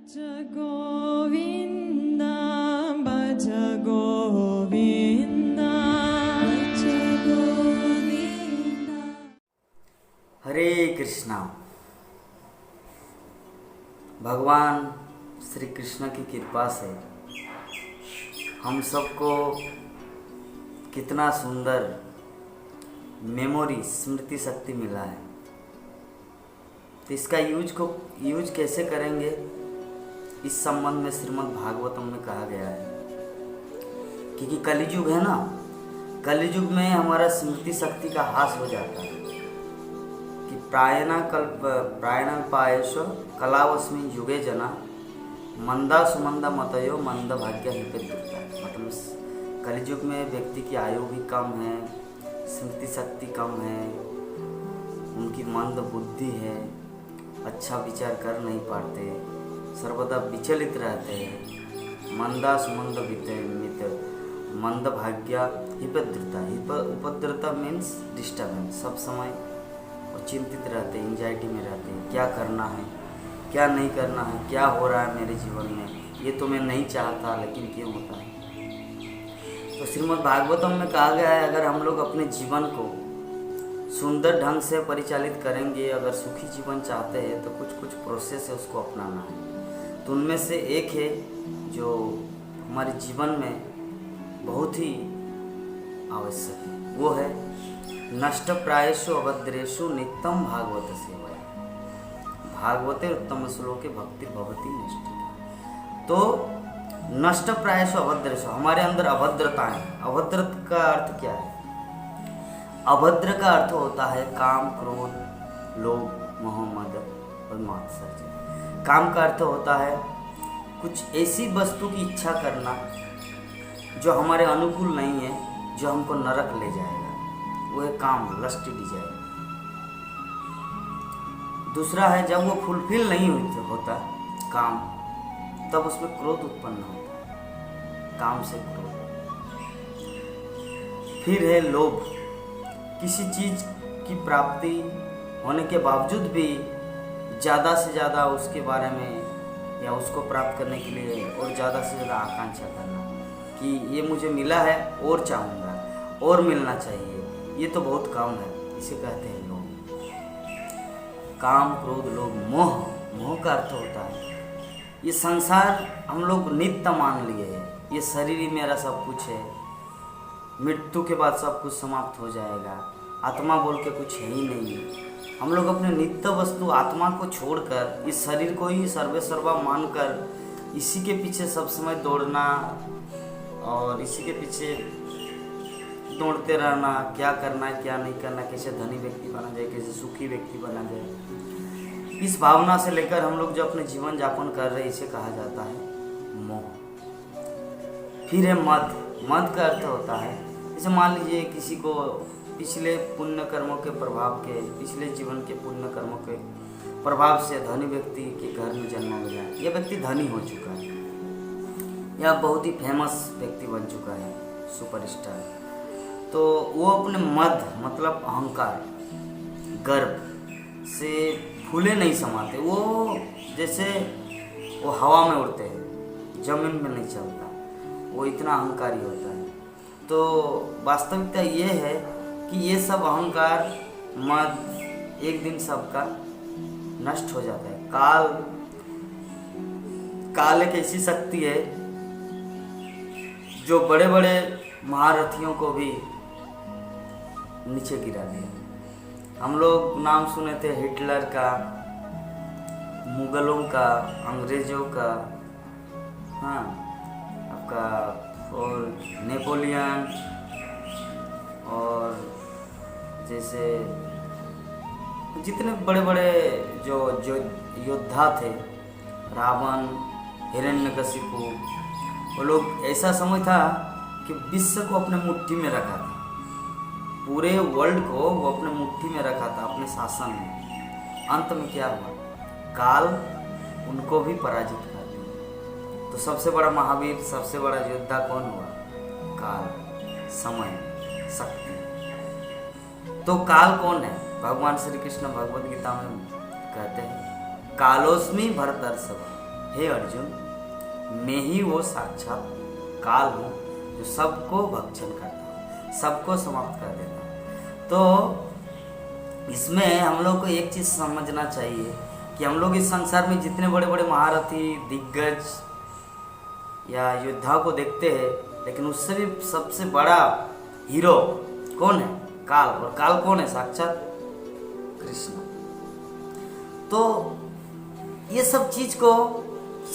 भज गोविंद भज गोविंद भज गोविंद। हरे कृष्णा। भगवान श्री कृष्ण की कृपा से हम सबको कितना सुंदर मेमोरी स्मृति शक्ति मिला है। तो इसका यूज कैसे करेंगे, इस संबंध में श्रीमद् भागवतम में कहा गया है। क्योंकि कलियुग है ना, कलियुग में हमारा स्मृति शक्ति का ह्रास हो जाता है कि प्रायण पायश कलावस्मिन युगे जना मंदा सुमंदा मतयो मंद भाग्य हिपेद्युक्ता। मतलब कलियुग में व्यक्ति की आयु भी कम है, स्मृति शक्ति कम है, उनकी मंद बुद्धि है, अच्छा विचार कर नहीं पाते, सर्वदा विचलित रहते हैं। मंदा सुमंद मित मंद भाग्य हिपद्रता। उपद्रता मीन्स डिस्टर्बेंस। सब समय वो चिंतित रहते हैं, एंजाइटी में रहते हैं, क्या करना है क्या नहीं करना है, क्या हो रहा है मेरे जीवन में, ये तो मैं नहीं चाहता लेकिन क्यों होता है। तो श्रीमद् भागवतम में कहा गया है, अगर हम लोग अपने जीवन को सुंदर ढंग से परिचालित करेंगे, अगर सुखी जीवन चाहते हैं तो कुछ कुछ प्रोसेस है उसको अपनाना है। तो उनमें से एक है जो हमारे जीवन में बहुत ही आवश्यक है, वो है नष्ट प्रायेषु अभद्रेषु नित्यम भागवत सेवा। भागवते उत्तम श्लोके भक्ति भवति नष्ट। तो नष्ट प्रायेषु अभद्रेषु, हमारे अंदर अभद्रता है। अभद्र का अर्थ क्या है? अभद्र का अर्थ होता है काम, क्रोध, लोभ, मोह, मद और मात्सर्य। काम का अर्थ होता है कुछ ऐसी वस्तु की इच्छा करना जो हमारे अनुकूल नहीं है, जो हमको नरक ले जाएगा, वो है काम, लस्टी डिजायर। दूसरा है जब वो फुलफिल नहीं होता काम, तब उसमें क्रोध उत्पन्न होता है, काम से क्रोध। फिर है लोभ, किसी चीज की प्राप्ति होने के बावजूद भी ज़्यादा से ज़्यादा उसके बारे में या उसको प्राप्त करने के लिए और ज़्यादा से ज़्यादा आकांक्षा करना कि ये मुझे मिला है और चाहूँगा और मिलना चाहिए, ये तो बहुत कम है, इसे कहते हैं लोभ। काम, क्रोध, लोभ, मोह। मोह का अर्थ होता है ये संसार हम लोग नित्य मान लिए है, ये शरीर ही मेरा सब कुछ है, मृत्यु के बाद सब कुछ समाप्त हो जाएगा, आत्मा बोल के कुछ है ही नहीं। हम लोग अपने नित्य वस्तु आत्मा को छोड़कर इस शरीर को ही सर्वेसर्वा मानकर इसी के पीछे सब समय दौड़ना और इसी के पीछे दौड़ते रहना, क्या करना है क्या नहीं करना, कैसे धनी व्यक्ति बना जाए, कैसे सुखी व्यक्ति बना जाए, इस भावना से लेकर हम लोग जो अपने जीवन यापन कर रहे हैं, इसे कहा जाता है मोह। फिर है मद। मद का अर्थ होता है, जैसे मान लीजिए किसी को पिछले पुण्य कर्मों के प्रभाव के, पिछले जीवन के पुण्य कर्मों के प्रभाव से धनी व्यक्ति के घर में जन्म हो जाए, यह व्यक्ति धनी हो चुका है या बहुत ही फेमस व्यक्ति बन चुका है, सुपरस्टार, तो वो अपने मद मतलब अहंकार, गर्व से फूले नहीं समाते। वो जैसे वो हवा में उड़ते हैं, जमीन में नहीं चलता, वो इतना अहंकारी होता है। तो वास्तविकता ये है कि ये सब अहंकार, मद एक दिन सबका नष्ट हो जाता है। काल एक ऐसी शक्ति है जो बड़े बड़े महारथियों को भी नीचे गिरा दिया। हम लोग नाम सुने थे हिटलर का, मुगलों का, अंग्रेजों का, हाँ आपका, और नेपोलियन, और जैसे जितने बड़े बड़े जो योद्धा थे, रावण, हिरण्यकशिपु, वो लोग ऐसा समय था कि विश्व को अपने मुट्ठी में रखा था, पूरे वर्ल्ड को वो अपने मुट्ठी में रखा था, अपने शासन में। अंत में क्या हुआ? काल उनको भी पराजित कर दिया। तो सबसे बड़ा महावीर, सबसे बड़ा योद्धा कौन हुआ? काल, समय, शक्ति। तो काल कौन है? भगवान श्री कृष्ण भगवद गीता में कहते हैं कालोस्मि भरतर्षभ, हे अर्जुन, मैं ही वो साक्षात काल हूँ जो सबको भक्षण करता हूँ, सबको समाप्त कर देता हूँ। तो इसमें हम लोग को एक चीज़ समझना चाहिए कि हम लोग इस संसार में जितने बड़े बड़े महारथी, दिग्गज या योद्धा को देखते हैं, लेकिन उससे भी सबसे बड़ा हीरो कौन है? काल। और काल कौन है? साक्षात कृष्ण। तो ये सब चीज को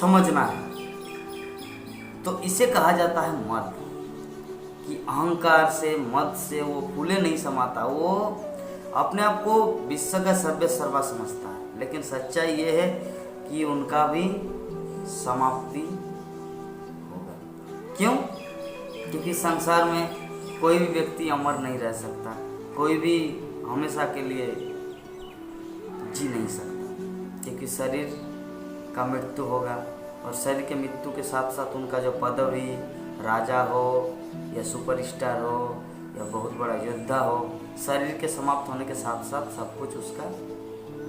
समझना है। तो इसे कहा जाता है मद, कि अहंकार से, मद से वो फूले नहीं समाता, वो अपने आप को विश्व का सर्वे सर्वा समझता है। लेकिन सच्चाई ये है कि उनका भी समाप्ति होगा। क्यों? क्योंकि संसार में कोई भी व्यक्ति अमर नहीं रह सकता, कोई भी हमेशा के लिए जी नहीं सकता, क्योंकि शरीर का मृत्यु होगा। और शरीर के मृत्यु के साथ साथ उनका जो पदवी, राजा हो या सुपरस्टार हो या बहुत बड़ा योद्धा हो, शरीर के समाप्त होने के साथ साथ सब कुछ उसका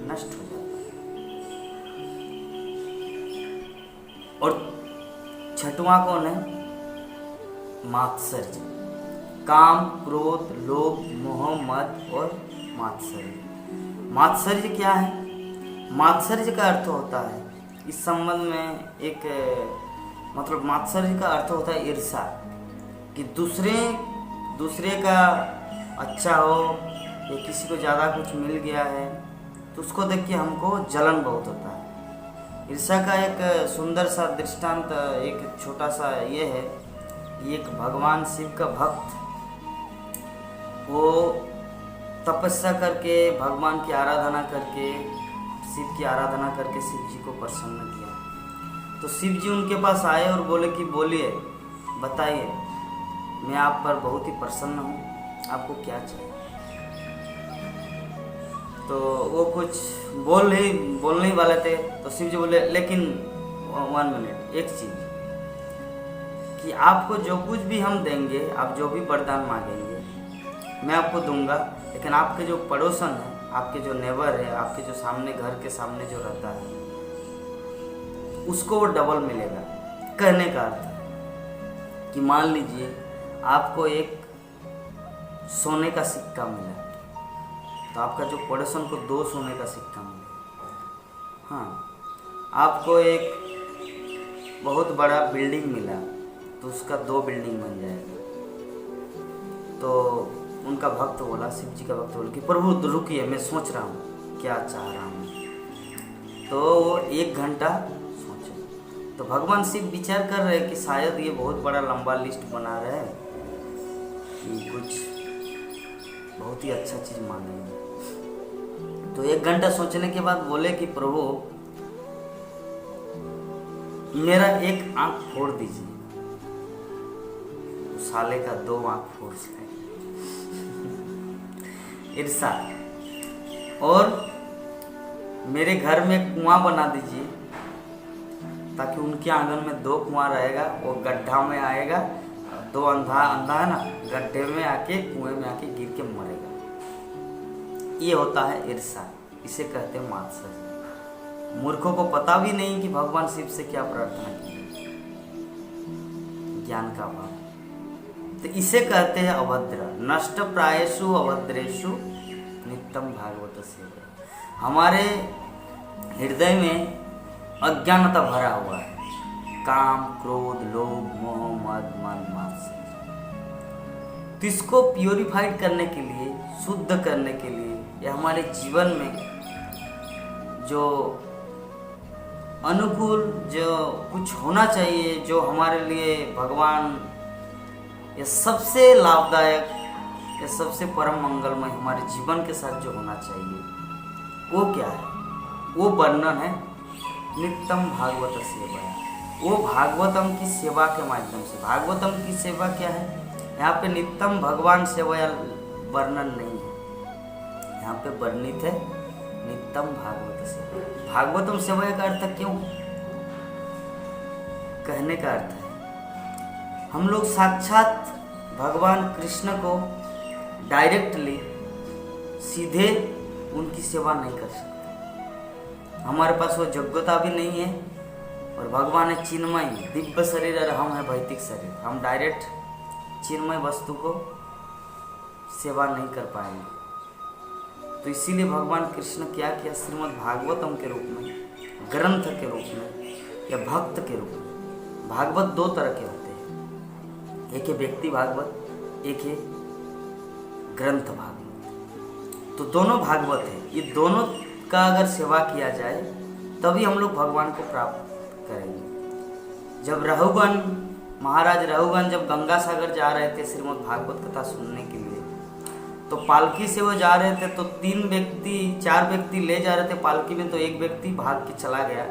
नष्ट हो जाता है। और छठवां कौन है? मात्सर्य। काम, क्रोध, लोभ, मोह, मद और मात्सर्य। मात्सर्य क्या है? मात्सर्य का अर्थ होता है, इस संबंध में एक मतलब मात्सर्य का अर्थ होता है ईर्ष्या, कि दूसरे का अच्छा हो या किसी को ज़्यादा कुछ मिल गया है तो उसको देख के हमको जलन बहुत होता है। ईर्ष्या का एक सुंदर सा दृष्टांत, एक छोटा सा ये है। एक भगवान शिव का भक्त, वो तपस्या करके, भगवान की आराधना करके, शिव की आराधना करके शिव जी को प्रसन्न किया। तो शिव जी उनके पास आए और बोले कि बोलिए, बताइए, मैं आप पर बहुत ही प्रसन्न हूँ, आपको क्या चाहिए? तो वो कुछ बोलने ही वाले थे। तो शिव जी बोले, लेकिन 1 मिनट, एक चीज़, कि आपको जो कुछ भी हम देंगे, आप जो भी वरदान मांगेंगे मैं आपको दूंगा, लेकिन आपके जो पड़ोसन है, आपके जो नेबर है, आपके जो सामने, घर के सामने जो रहता है, उसको वो डबल मिलेगा। कहने का अर्थ है कि मान लीजिए आपको एक सोने का सिक्का मिला, तो आपका जो पड़ोसन को 2 सोने का सिक्का मिलेगा। हाँ, आपको एक बहुत बड़ा बिल्डिंग मिला, तो उसका 2 बिल्डिंग बन जाएगा। तो उनका भक्त बोला, शिव जी का भक्त बोला कि प्रभु रुकिए, मैं सोच रहा हूँ क्या चाह रहा हूँ। तो वो 1 घंटा सोचे। तो भगवान शिव विचार कर रहे कि शायद ये बहुत बड़ा लंबा लिस्ट बना रहे हैं कि कुछ बहुत ही अच्छा चीज़ मांगेंगे। तो 1 घंटा सोचने के बाद बोले कि प्रभु मेरा एक आँख फोड़ दीजिए। साले का 2 आँख फोड़ से ईर्षा। और मेरे घर में कुआं बना दीजिए, ताकि उनके आंगन में 2 कुआं रहेगा, वो गड्ढा में आएगा, 2 अंधा है ना, गड्ढे में आके, कुएं में आके गिर के मरेगा। ये होता है ईर्षा, इसे कहते हैं मात्सर्य। मूर्खों को पता भी नहीं कि भगवान शिव से क्या प्रार्थना की, ज्ञान का अभाव। तो इसे कहते हैं अभद्र। नष्ट प्रायेषु अभद्रेषु नित्यम भागवत सेवा। हमारे हृदय में अज्ञानता भरा हुआ है, काम, क्रोध, लोभ, मोह, मद, मात्सर्य। तो इसको प्योरीफाइड करने के लिए, शुद्ध करने के लिए, या हमारे जीवन में जो अनुकूल, जो कुछ होना चाहिए, जो हमारे लिए भगवान ये सबसे लाभदायक, ये सबसे परम मंगलमय हमारे जीवन के साथ जो होना चाहिए, वो क्या है? वो वर्णन है नित्यम भागवत सेवा। वो भागवतम की सेवा के माध्यम से। भागवतम की सेवा क्या है? यहाँ पे नित्यम भगवान सेवा वर्णन नहीं है, यहाँ पे वर्णित है नित्यम भागवत सेवा। भागवतम सेवा का अर्थ क्यों? कहने का अर्थ है हम लोग साक्षात भगवान कृष्ण को डायरेक्टली, सीधे उनकी सेवा नहीं कर सकते। हमारे पास वो योग्यता भी नहीं है, और भगवान है चिन्मय दिव्य शरीर और हम है भौतिक शरीर। हम डायरेक्ट चिन्मय वस्तु को सेवा नहीं कर पाएंगे। तो इसीलिए भगवान कृष्ण क्या किया, श्रीमद् भागवतम के रूप में, ग्रंथ के रूप में या भक्त के रूप में। भागवत दो तरह के होते हैं, एक है व्यक्ति भागवत, एक है ग्रंथ भागवत। तो दोनों भागवत है, ये दोनों का अगर सेवा किया जाए तभी हम लोग भगवान को प्राप्त करेंगे। जब रघुगण, महाराज रघुगण जब गंगा सागर जा रहे थे श्रीमद् भागवत कथा सुनने के लिए, तो पालकी से वो जा रहे थे, तो 4 व्यक्ति ले जा रहे थे पालकी में, तो एक व्यक्ति भाग के चला गया।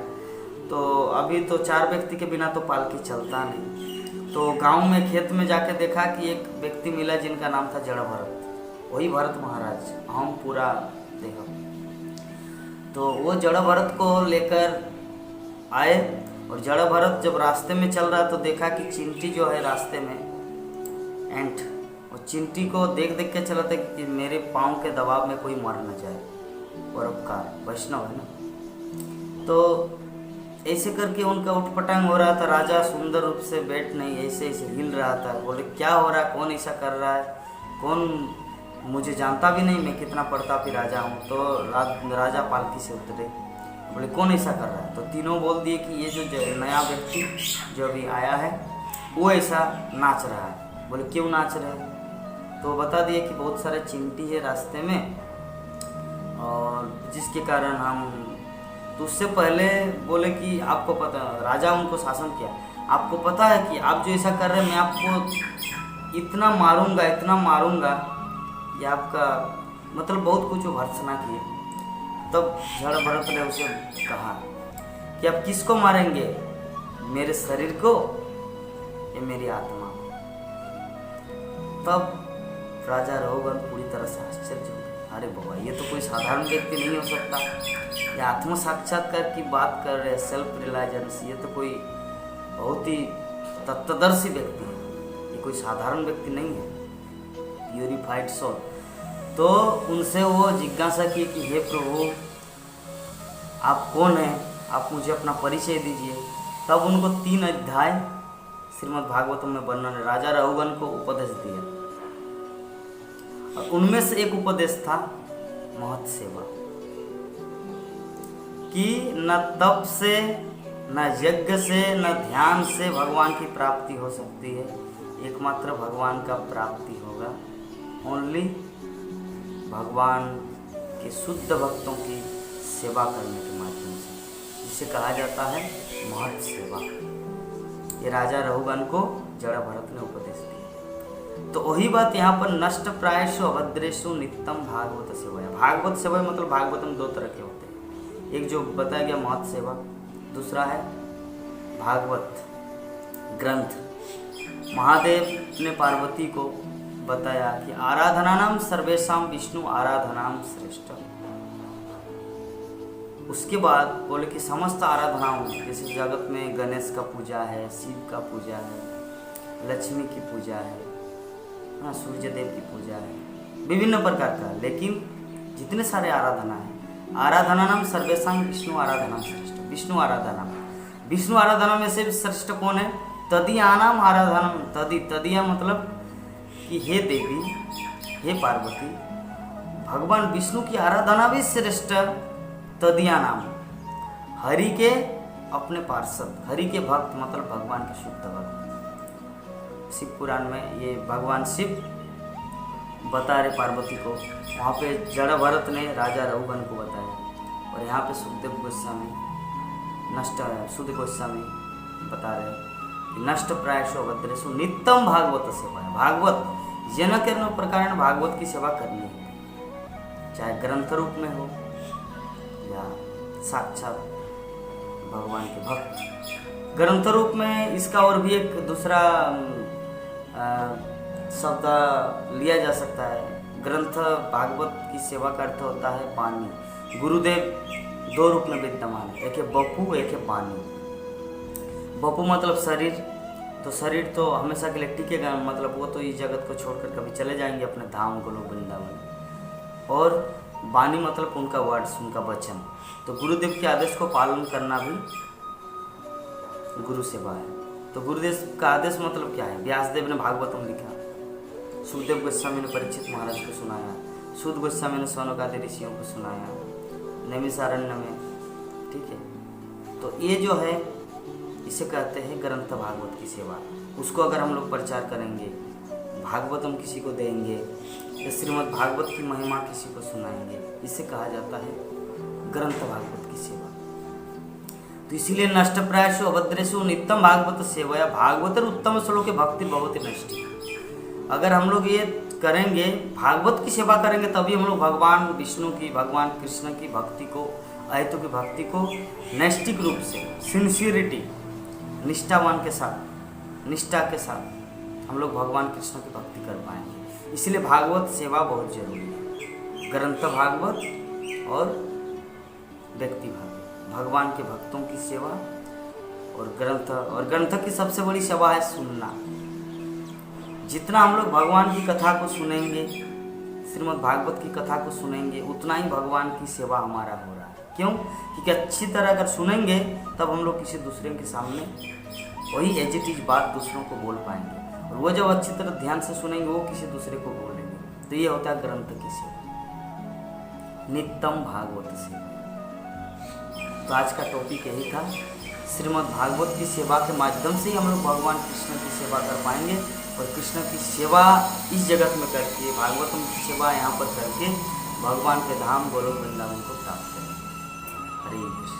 तो अभी तो 4 व्यक्ति के बिना तो पालकी चलता नहीं। तो गांव में खेत में जाके देखा कि एक व्यक्ति मिला जिनका नाम था जड़ भरत, वही भरत महाराज हम पूरा देखा। तो वो जड़ भरत को लेकर आए, और जड़ भरत जब रास्ते में चल रहा तो देखा कि चिंटी जो है रास्ते में एंट, और चिंटी को देख देख के चला था कि मेरे पाँव के दबाव में कोई मर न जाए, परोपकार वैष्णव है ना। तो ऐसे करके उनका उठपटांग हो रहा था। राजा सुंदर रूप से बैठ नहीं, ऐसे ऐसे हिल रहा था। बोले क्या हो रहा है, कौन ऐसा कर रहा है, कौन, मुझे जानता भी नहीं, मैं कितना प्रतापी राजा हूँ। तो राजा पालकी से उतरे, बोले कौन ऐसा कर रहा है। तो तीनों बोल दिए कि ये जो नया व्यक्ति जो अभी आया है वो ऐसा नाच रहा है। बोले क्यों नाच रहे हैं, तो बता दिए कि बहुत सारे चिंटी है रास्ते में, और जिसके कारण हम, तो उससे पहले बोले कि आपको पता, राजा उनको शासन किया, आपको पता है कि आप जो ऐसा कर रहे हैं मैं आपको इतना मारूंगा कि आपका मतलब बहुत कुछ भर्त्सना किए। तब जड़ भरत ने उसे कहा कि आप किसको मारेंगे, मेरे शरीर को या मेरी आत्मा। तब राजा रघुगण पूरी तरह से आश्चर्य हो गए, अरे बाबा ये तो कोई साधारण व्यक्ति नहीं हो सकता, ये आत्म साक्षात्कार की बात कर रहे हैं, सेल्फ रियलाइजेंस, ये तो कोई बहुत ही तत्वदर्शी व्यक्ति है, ये कोई साधारण व्यक्ति नहीं है, प्यूरिफाइड सोल। तो उनसे वो जिज्ञासा की कि हे प्रभु आप कौन हैं, आप मुझे अपना परिचय दीजिए। तब उनको 3 अध्याय श्रीमद् भागवतम में वर्णन राजा रघुगण को उपदेश दिया, और उनमें से एक उपदेश था महत् सेवा, कि न तप से, न यज्ञ से, न ध्यान से भगवान की प्राप्ति हो सकती है, एकमात्र भगवान का प्राप्ति होगा ओनली भगवान के शुद्ध भक्तों की सेवा करने के माध्यम से, जिसे कहा जाता है महत् सेवा। ये राजा रघुगण को जड़ भरत ने उपदेश दिया। तो वही बात यहाँ पर नष्ट प्रायशु अभद्रेशु नित्यम भागवत सेवा है। भागवत सेवा मतलब भागवतम 2 तरह के होते हैं, एक जो बताया गया महत् सेवा, दूसरा है भागवत ग्रंथ। महादेव ने पार्वती को बताया कि आराधनानाम सर्वेशाम विष्णु आराधनाम श्रेष्ठ। उसके बाद बोले कि समस्त आराधनाओं, जैसे जगत में गणेश का पूजा है, शिव का पूजा है, लक्ष्मी की पूजा है, हाँ सूर्य देव की पूजा है, विभिन्न प्रकार का, लेकिन जितने सारे आराधना है, आराधनानाम सर्वेशाम विष्णु आराधनाम श्रेष्ठ। विष्णु आराधना में से श्रेष्ठ कौन है, तदीयानाम आराधनम। तदीया मतलब कि हे देवी, हे पार्वती, भगवान विष्णु की आराधना भी श्रेष्ठ। तदीया नाम, हरि के अपने पार्षद, हरि के भक्त मतलब भगवान के शुद्ध भक्त। शिव पुराण में ये भगवान शिव बता रहे पार्वती को, वहाँ पे जड़ भरत ने राजा रघुगण को बताया, और यहाँ पे सुखदेव गोस्वामी सुध गोस्वामी बता रहे कि नष्ट प्रायशु अभद्रेशु नित्यम भागवत सेवा है। भागवत जन के प्रकार भागवत की सेवा करनी है, चाहे ग्रंथ रूप में हो या साक्षात भगवान के भक्त। ग्रंथ रूप में इसका और भी एक दूसरा शब्द लिया जा सकता है। ग्रंथ भागवत की सेवा का अर्थ होता है पानी। गुरुदेव 2 रूप में विद्यमान है, एक है बपू, एक है पानी। बपू मतलब शरीर, तो शरीर तो हमेशा के लिए टिकेगा, मतलब वो तो इस जगत को छोड़कर कभी चले जाएंगे अपने धाम गोलोक वृंदावन। और वाणी मतलब उनका वर्ड्स, उनका वचन। तो गुरुदेव के आदेश को पालन करना भी गुरु सेवा है। तो गुरुदेव का आदेश मतलब क्या है? व्यासदेव ने भागवतम लिखा, सुखदेव गोस्वामी ने परीक्षित महाराज को सुनाया, सूत गोस्वामी ने सौनक आदि ऋषियों को सुनाया नैमिषारण्य में, ठीक है। तो ये जो है इसे कहते हैं ग्रंथ भागवत की सेवा। उसको अगर हम लोग प्रचार करेंगे, भागवतम किसी को देंगे या श्रीमद् भागवत की महिमा किसी को सुनाएंगे, इसे कहा जाता है ग्रंथ भागवत की सेवा। तो इसीलिए नष्ट प्रायसु अभद्रेषु नित्यम भागवत सेवया भागवतर उत्तम श्लोके भक्ति बहुत नष्टि। अगर हम लोग ये करेंगे, भागवत की सेवा करेंगे, तभी हम लोग भगवान विष्णु की, भगवान कृष्ण की भक्ति को, अहेतु की भक्ति को नैष्टिक रूप से, सिंसियरिटी, निष्ठावान के साथ, निष्ठा के साथ हम लोग भगवान कृष्ण की भक्ति कर पाएंगे। इसलिए भागवत सेवा बहुत जरूरी है। ग्रंथ भागवत और व्यक्ति भागवत, भगवान के भक्तों की सेवा और ग्रंथ की सबसे बड़ी सेवा है सुनना। जितना हम लोग भगवान की कथा को सुनेंगे, श्रीमद् भागवत की कथा को सुनेंगे, उतना ही भगवान की सेवा हमारा हो रहा है। क्यों? क्योंकि अच्छी तरह अगर सुनेंगे तब हम लोग किसी दूसरे के सामने वही एज इट इज बात दूसरों को बोल पाएंगे, और वो जब अच्छी तरह ध्यान से सुनेंगे वो किसी दूसरे को बोलेंगे। तो ये होता है ग्रंथ की सेवा, नित्यम भागवत सेवा। तो आज का टॉपिक यही था। श्रीमद् भागवत की सेवा के माध्यम से ही हम लोग भगवान कृष्ण की सेवा कर पाएंगे, और कृष्ण की सेवा इस जगत में करके, भागवतम की सेवा यहाँ पर करके भगवान के धाम गोलोक वृंदावन को प्राप्त करेंगे। हरे कृष्ण।